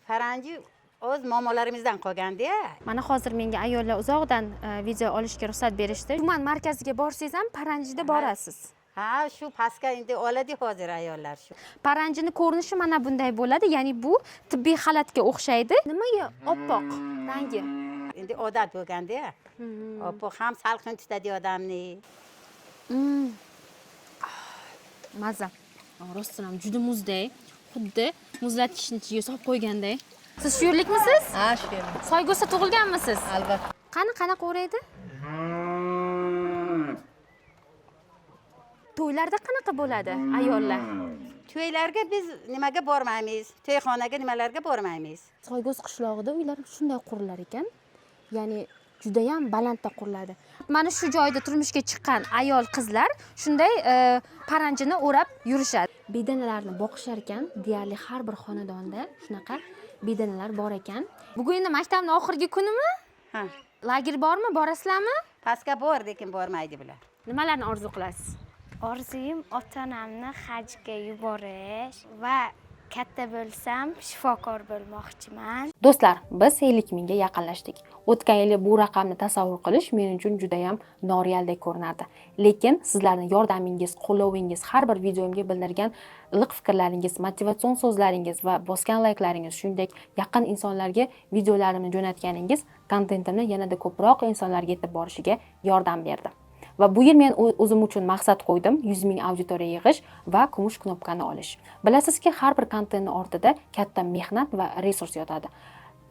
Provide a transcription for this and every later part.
paranji o'z momolarimizdan qolganda. Mana hozir menga ayollar uzoqdan video olishga ruxsat berishdi. Tuman markaziga borsangiz ham paranjida borasiz. Ha, shu pastga endi oladi hozir ayollar shu. Paranjini ko'rinishi mana bunday bo'ladi, ya'ni bu tibbiy xalatga o'xshaydi. Nimaga oppoq rangi? Endi odat bo'lganda. Oppoq ham salqin tutadi odamni. Maza. Rostdan ham juda muzday. Xuddi muzlatgichni ichiga solib qo'yganday. Siz shu yerlikmisiz? Ha, shu yerlik. Soygo'sa tug'ilganmisiz? Albatta. Qanaqa o'raydi? To'ylarda qanaqa bo'ladi ayollar? To'ylarga biz nimaga bormaymiz? To'yxonaga nimalarga bormaymiz? Soygo'z qishlog'ida uylar shunday qurilar ekan. Ya'ni juda ham balandda quriladi. Mana shu joyda turmushga chiqqan ayol qizlar shunday paranjini o'rab yurishadi. Bedanalarni boqishar ekan, deyarli har bir xonadonda shunaqa bedanalar bor ekan. Bugun endi maktabning oxirgi kunimi? Ha. Lager bormi? Borasizlarmi? Pastga bor, lekin bormaydi bular. Nimalarni orzu qilasiz? Orzuyim ota-onamni hajga yuborish va katta bo'lsam shifokor bo'lmoqchiman. Do'stlar, biz 50 mingga yaqinlashdik. O'tgan yili bu raqamni tasavvur qilish men uchun juda ham norealdek ko'rinardi. Lekin sizlarning yordamingiz, qo'llovingiz, har bir videomga bildirgan iliq fikrlaringiz, motivatsion so'zlaringiz va bosgan layklaringiz, shuningdek yaqin insonlarga videolarimni jo'natganingiz kontentimni yanada ko'proq insonlarga yetib borishiga yordam berdi. Va bu yil men o'zim uchun maqsad qo'ydim 100 ming auditoriya yig'ish va kumush knopkani olish. Bilasizki, har bir kontentning ortida katta mehnat va resurs yotadi.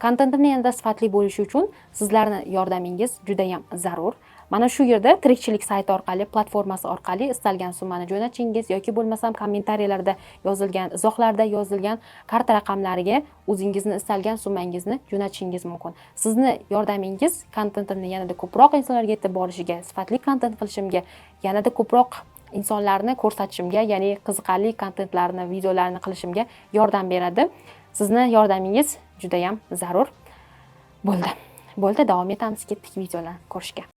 Kontentimni yanada sifatli bo'lishi uchun sizlarning yordamingiz juda ham zarur. Mana shu yerda tirikchilik sayti orqali, platformasi orqali istalgan summani jo'natishingiz yoki bo'lmasam kommentariyalarda yozilgan, izohlarda yozilgan karta raqamlariga o'zingizni istalgan summangizni jo'natishingiz mumkin. Sizni yordamingiz kontentimni yanada ko'proq insonlarga yetib borishiga, sifatli kontent qilishimga, yanada ko'proq insonlarni ko'rsatishimga, ya'ni qiziqarli kontentlarni, videolarni qilishimga yordam beradi. Sizni yordamingiz juda ham zarur. Bo'ldi, davom etamiz, ketdik videolarni ko'rishga.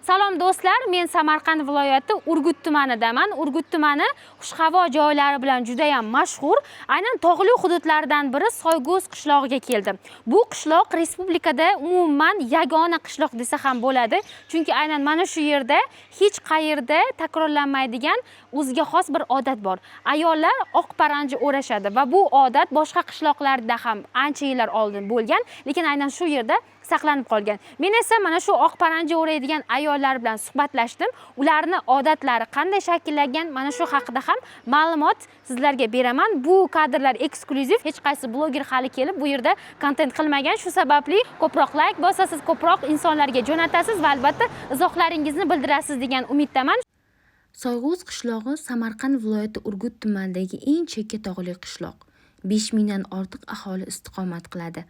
Salom do'stlar, men Samarqand viloyati Urgut tumanidaman. Urgut tumani xushhavo joylari bilan juda ham mashhur. Aynan tog'li hududlardan biri Soygo'z qishlog'iga keldim. Bu qishloq respublikada umuman yagona qishloq desa ham bo'ladi. Chunki aynan mana shu yerda hech qayerda takrorlanmaydigan o'ziga xos bir odat bor. Ayollar oq paranji o'rashadi va bu odat boshqa qishloqlarda ham ancha yillar oldin bo'lgan, lekin aynan shu yerda saqlanib qolgan. Men esa mana shu oq paranji o'raydigan ayollar bilan suhbatlashdim. Ularning odatlari qanday shakllangan, mana shu haqida ham ma'lumot sizlarga beraman. Bu kadrlar eksklyuziv. Hech qaysi bloger hali kelib bu yerda kontent qilmagan. Shu sababli ko'proq like bosasiz, ko'proq insonlarga jo'natasiz va albatta izohlaringizni bildirasiz degan umiddaman. Soygo'z qishlog'i Samarqand viloyati Urgut tumanidagi eng chekka tog'li qishloq. 5 mingdan ortiq aholi istiqomat qiladi.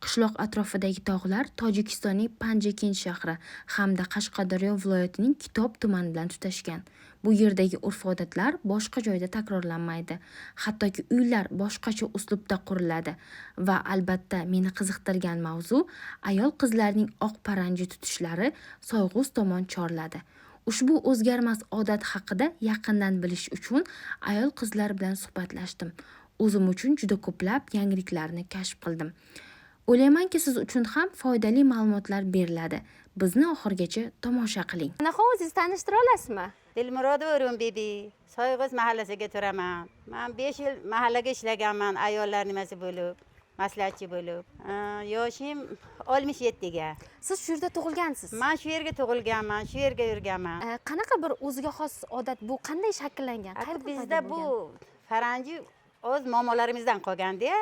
Qishloq atrofidagi tog'lar Tojikistonning Panjaken shahri hamda Qashqadaryo viloyatining Kitob tumani bilan tutashgan. Bu yerdagi urf-odatlar boshqa joyda takrorlanmaydi. Hattoki uylar boshqacha uslubda quriladi va albatta meni qiziqtirgan mavzu ayol qizlarning oq paranji tutishlari Soygo'z tomon chorladi. Ushbu o'zgarmas odat haqida yaqindan bilish uchun ayol qizlar bilan suhbatlashdim. O'zim uchun juda ko'plab yangiliklarni kashf qildim. O'ylaymanki, siz uchun ham foydali ma'lumotlar beriladi. Bizni oxirgacha tomosha qiling. Qanaqa o'zingizni tanishtira olasizmi? Dilmurodova O'rim bibi. Soygo'z mahallasiga turaman. Men 5 yil mahallaga ishlaganman, ayollar nimasi bo'lib, maslahatchi bo'lib. Yoshim 67 ga. Siz shu yerda tug'ilgansiz? Men shu yerga tug'ilganman, shu yerga yurganman. Qanaqa bir o'ziga xos odat bu, qanday shakllangan? Bizda bu paranji o'z momolarimizdan qolganda,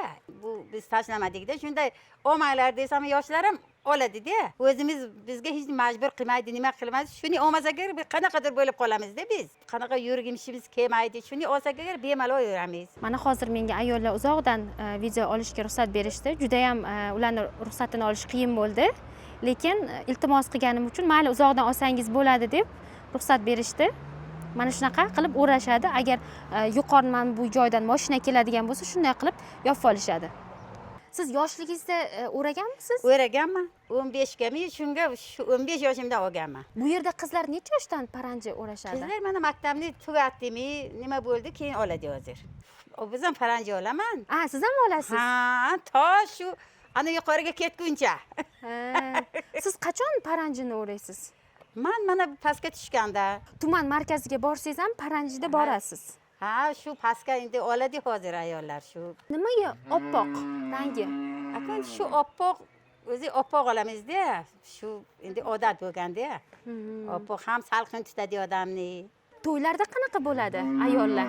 bu biz tashlamadikda. Shunday olmanglar desam yoshlarim oladi-da. O'zimiz bizga hech majbur qilmaydi, nima qilmaydi. Shuni olmasa agar biz qanaqadir bo'lib qolamiz-da biz. Qanaqa yurgimishimiz kelmaydi. Shuni olsak agar bemalol yuramiz. Mana hozir menga ayollar uzoqdan video olishga ruxsat berishdi. Juda ham ularning ruxsatini olish qiyin bo'ldi. Lekin iltimos qilganim uchun mayli uzoqdan olsangiz bo'ladi deb ruxsat berishdi. Mana shunaqa qilib o'rashadi. Agar yuqoridan bu joydan mashina keladigan bo'lsa, shunday qilib yopib olishadi. Siz yoshligingizda o'raganmisiz? O'raganman. 15 gami, shunga 15 yoshimda olganman. Bu yerda qizlar necha yoshdan paranji o'rashadi? Qizlar mana maktabni tugatdimi, nima bo'ldi, keyin oladi hozir. biz ham paranji olaman. Siz ham olasiz? Ha, to shu ana yuqoriga ketguncha. Siz qachon paranjini o'raysiz? Mana pastga tushganda. Tuman markaziga borsangiz ham paranjida borasiz. Ha, shu pastga endi oladi hozir ayollar shu. Nimaga oppoq rangi? Akun shu oppoq o'zi oppoq olamizda. Shu endi odat bo'lganda. Oppoq ham salqin tutadi odamni. To'ylarda qanaqa bo'ladi ayollar?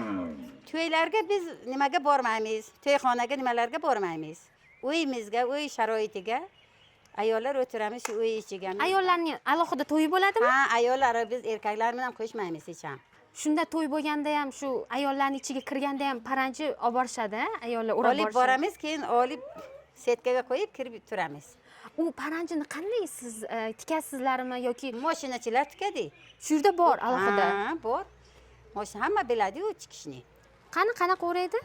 To'ylarga biz nimaga bormaymiz? To'yxonaga nimalarga bormaymiz? Uyimizga, uy sharoitiga ayollar o'tiramiz shu uy ichiga. Ayollarning alohida to'yi bo'ladimi? Ha, ayollar biz erkaklar bilan qo'shmaymiz hech ham. Shunda to'y bo'lganda ham shu ayollarning ichiga kirganda ham paranji olib borishadi, ayollar o'rab Olib borishadi. boramiz, keyin olib setkaga qo'yib kirib turamiz. U paranjini qanday siz tikasizlarmi yoki Mashinachilar tikadi. shu yerda bor alohida? Ha, bor. Mashina hamma biladi-ku tikishni. Qanaqa o'raydi?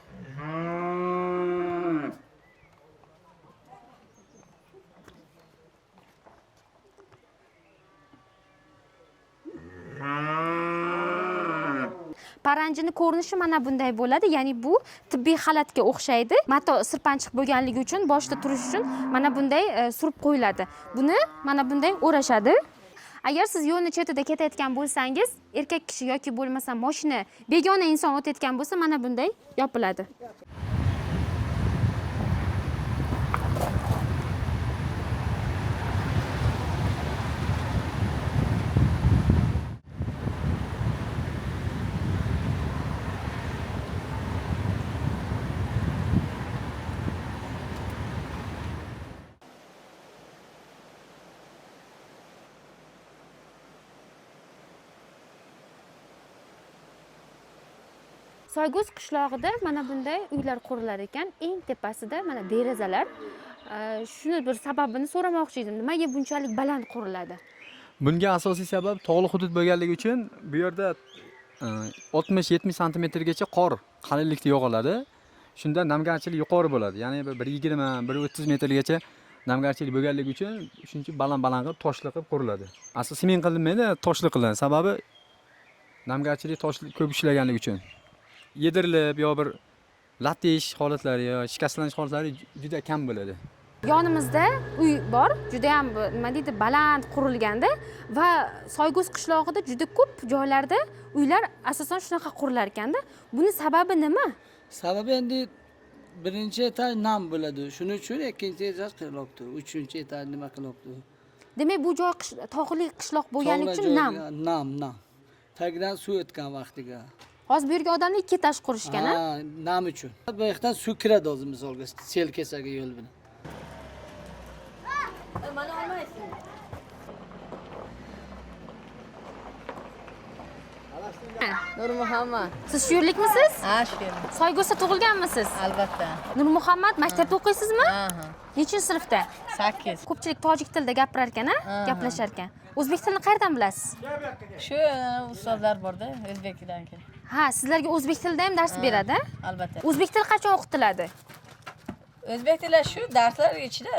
Paranjini ko'rinishi mana bunday bo'ladi. Ya'ni bu tibbiy xalatga o'xshaydi. Mato sirpanchiq bo'lganligi uchun boshda turish uchun mana bunday surib qo'yiladi. Buni mana bunday o'rashadi. Agar siz yo'lni chetida ketayotgan bo'lsangiz, erkak kishi yoki bo'lmasa mashina, begona inson o'tayotgan bo'lsa, mana bunday yopiladi. Soygo'z qishlog'ida mana bunday uylar qurilar ekan. Eng tepasida mana derazalar. Shuni bir sababini so'ramoqchi edim. Nimaga bunchalik baland quriladi? Bunga asosiy sabab tog'li hudud bo'lganligi uchun bu yerda 60-70 santimetrgacha qor qalinlikda yog'iladi. Shunda namgarchilik yuqori bo'ladi. Ya'ni 120-130 metrgacha namgarchilik bo'lganligi uchun shuncha baland qilib toshli qilib quriladi. Asli sement qilinmaydi, toshli qilinadi. Sababi namgarchilik toshli ko'p ishlaganligi uchun. Yedirilib yo bir latish holatlari yo shikastlanish holatlari juda kam bo'ladi. Yonimizda uy bor, juda ham nima deydi, baland qurilganda va Soygo'z qishlog'ida juda ko'p joylarda uylar asosan shunaqa qurilar ekanda. Buni sababi nima? Sababi endi birinchi etaj nam bo'ladi. Shuning uchun ikkinchi etaj qilyapti. Uchinchi etaj nima qilyapti? Demak, bu joy tog'li qishloq bo'lgani uchun nam. Nam. Tagidan suv o'tgan vaqtiga. Hozir bu yerga odamlar ikki etaj qurishgan, Ha, nam uchun. Bu yoqdan suv kiradi hozir misolga, sel kesaga yo'l bilan. Mana olmaysiz. Nurmuhammad. Siz shu yerlikmisiz? Ha, shu yerlik. Soygo'zda tug'ilganmisiz? Albatta. Nurmuhammad, maktabda o'qiysizmi? Aha. Nechinchi sinfda? 8. Ko'pchilik tojik tilida gapirar ekan, gaplashar ekan. O'zbek tilini qayerdan bilasiz? Shu ustozlar borda, o'zbekidan keyin. Ha, sizlarga o'zbek tilida ham dars beradi? Albatta. O'zbek tili qachon o'qitiladi? O'zbek tili shu darslar ichida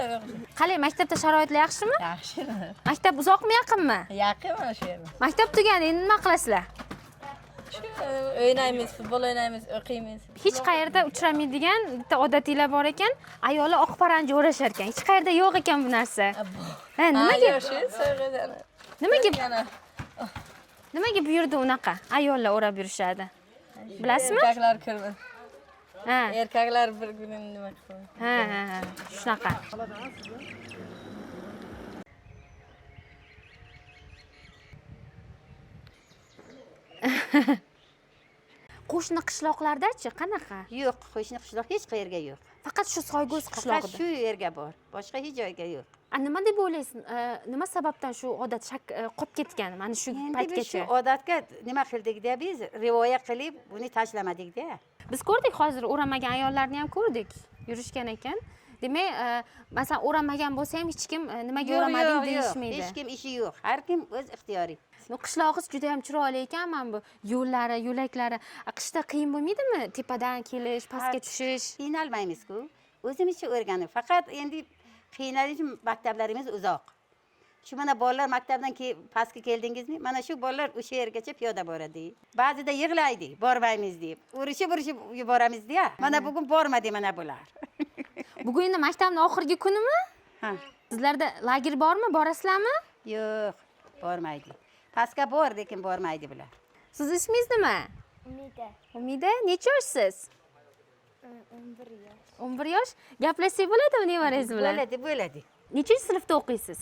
Qalay, maktabda sharoitlar yaxshimi? yaxshi. Maktab uzoqmi, yaqinmi? Yaqin mana shu yerda. Maktab tugadi, endi nima qilasizlar? Shu o'ynaymiz, futbol o'ynaymiz, o'qiymiz. Hech qayerda uchramaydigan bitta odatinglar bor ekan, ayollar oq paranji o'rashar ekan. Hech qayerda yo'q ekan bu narsa. Ha, nimaga? Shu so'g'ida. Nimaga bu yerda unaqa ayollar o'rab yurishadi? Bilasizmi? Erkaklar kirmaydi. Ha. Erkaklar bir kun nima qiladi? Ha, shunaqa. Qo'shni qishloqlarda-chi qanaqa? Yo'q, qo'shni qishloq hech qayerga yo'q. Faqat shu Soygo'z Faqat qishlog'ida. shu yerga bor. Boshqa hech joyga yo'q. Nima deb o'ylaysiz? Nima sababdan shu odat qolib ketgan? Mana shu Endi biz paytgacha. shu odatga nima qildik-da, biz rivoya qilib buni tashlamadik-da. Biz ko'rdik, hozir o'ramagan ayollarni ham ko'rdik. Yurishgan ekan. Demak, masalan, o'ramagan bo'lsa ham hech kim nimaga o'ramading deyishmaydi. Hech kim ishi yo'q. Har kim o'z ixtiyori. Bu qishlog'ingiz juda ham chiroyli ekan, mana bu yo'llari, yo'laklari. Qishda qiyin bo'lmaydimi? Tepadan kelish, pastga tushish. Qiynalmaymiz-ku. O'zimizcha o'rganib. Faqat endi qiynalish maktablarimiz uzoq. Shu mana bolalar maktabdan pastga keldingizmi? Mana shu bolalar o'sha yergacha piyoda boradi. Ba'zida yig'laydi, bormaymiz deb. Urishib yuboramiz deya. Mana bugun bormadi mana bular. Bugun endi maktabning oxirgi kunimi? Ha. Sizlarda lager bormi? Borasizlarmi? Yo'q, bormaydi. Pastga bor, lekin bormaydi bular. Siz ismingiz nima? Umida. Umida, necha yoshsiz? 11 yosh. 11 yosh. Gaplashsak bo'ladimi nevarangiz bilan? Bo'ladi. Nechinchi sinfda o'qiysiz?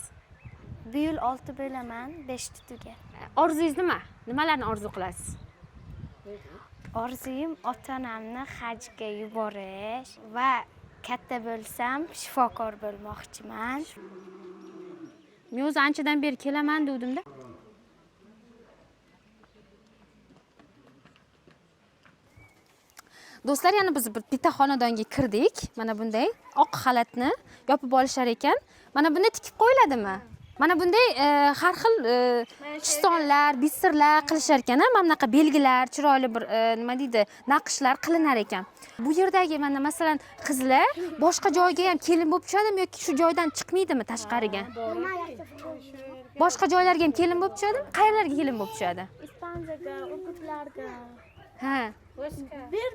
Bu yil 6 bo'laman, 5 tutuga. Orzungiz nima? Nimalarni orzu qilasiz? Orzuyim ota-onamni hajga yuborish va katta bo'lsam shifokor bo'lmoqchiman. Men o'zi anchadan beri kelaman degandimda. Do'stlar, yana biz bitta xonadonga kirdik. Mana bunday oq xalatni yopib olishar ekan. Mana bunday tikib qo'yiladimi? Mana bunday har xil chistonlar, bisirlar qilishar ekan, mana bunaqa belgilar, chiroyli bir nima deydi, naqshlar qilinar ekan. Bu yerdagi mana masalan qizlar boshqa joyga ham kelin bo'lib tushadimi yoki shu joydan chiqmaydimi tashqariga? Boshqa joylarga ham kelin bo'lib tushadimi? Qayerlarga kelin bo'lib tushadi? Istanbulga, Urgutlarga. Ha. Bir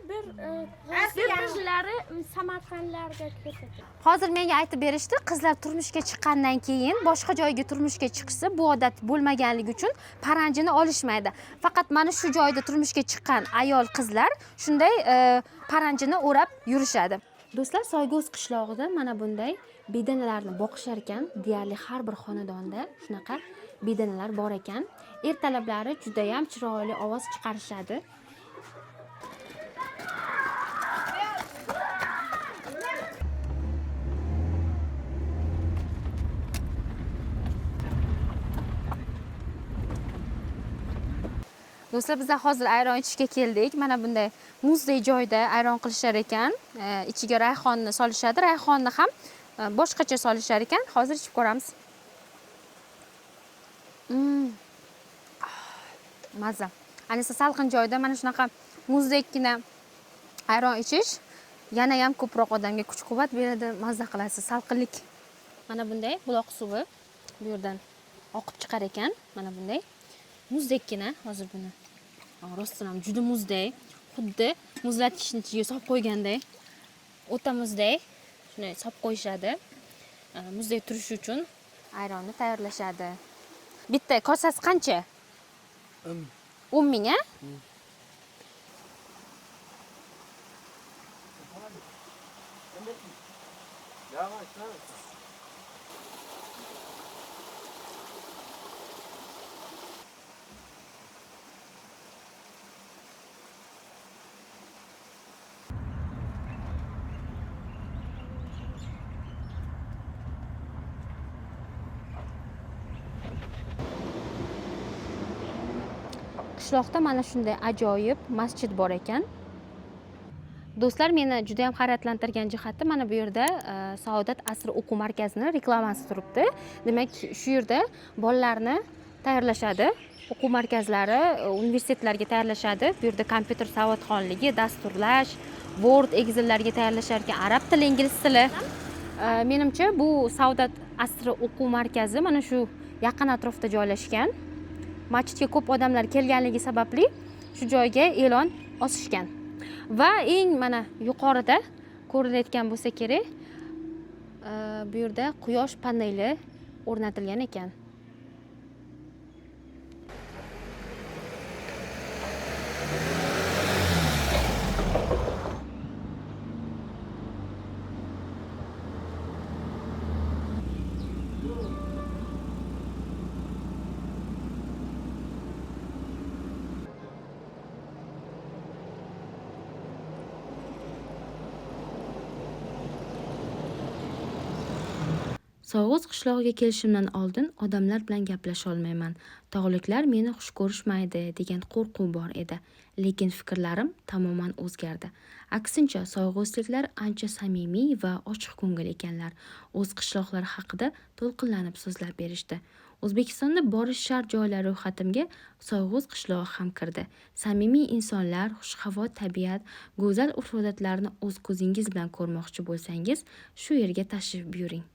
Samarqandlarga ketadi. Hozir menga aytib berishdi, qizlar turmushga chiqqandan keyin boshqa joyga turmushga chiqsa, bu odat bo'lmaganligi uchun paranjini olishmaydi. Faqat mana shu joyda turmushga chiqqan ayol qizlar shunday paranjini o'rab yurishadi. Do'stlar, Soygo'z qishlog'ida mana bunday bedanalarni boqishar ekan. Deyarli har bir xonadonda shunaqa bedanalar bor ekan. Ertalablari juda ham chiroyli ovoz chiqarishadi. Do'stlar, biz hozir ayron ichishga keldik. Mana bunday muzdek joyda ayron qilishar ekan. Ichiga rayhonni solishadi. Rayhonni ham boshqacha solishar ekan. Hozir ichib ko'ramiz. Mazza. Anisa salqin joyda mana shunaqa muzdekgina ayron ichish yana ham ko'proq odamga kuch-quvvat beradi, mazza qilasiz. Salqinlik. Mana bunday buloq suvi bu yerdan oqib chiqar ekan. Mana bunday muzdekkina hozir buni. Rostdan ham juda muzdek, xuddi muzlatgichni ichiga solib qo'yganday. O'ta muzdek. Shuni solib qo'yishadi. Muzdek turishi uchun ayronni tayyorlashadi. Bitta kosasi qancha? 10 ming, a? Qishloqda mana shunday ajoyib masjid bor ekan. Do'stlar, meni juda ham hayratlantirgan jihati mana bu yerda Saodat asr o'quv markazining reklamasi turibdi. Demak, shu yerda bolalarni tayyorlashadi. O'quv markazlari, universitetlarga tayyorlashadi. Bu yerda kompyuter savodxonligi, dasturlash, Word, Excellarga tayyorlashar ekan, arab tili, ingliz tili. Menimcha bu Saodat asr o'quv markazi mana shu yaqin atrofda joylashgan. Masjidga ko'p odamlar kelganligi sababli shu joyga e'lon osishgan. Va eng mana yuqorida ko'rinayotgan bo'lsa kerak, bu yerda quyosh paneli o'rnatilgan ekan. So'g'uz qishlog'iga kelishimdan oldin odamlar bilan gaplasha olmayman. Tog'liklar meni xush ko'rishmaydi degan qo'rquv bor edi. Lekin fikrlarim tamoman o'zgardi. Aksincha, so'g'uzliklar ancha samimiy va ochiq ko'ngil ekanlar. O'z qishloqlari haqida to'lqinlanib so'zlab berishdi. O'zbekistonda borish shart joylar ro'yxatimga So'g'uz qishlog'i ham kirdi. Samimiy insonlar, xushhavo tabiat, go'zal urf-odatlarni o'z ko'zingiz bilan ko'rmoqchi bo'lsangiz, shu yerga tashrif buyuring.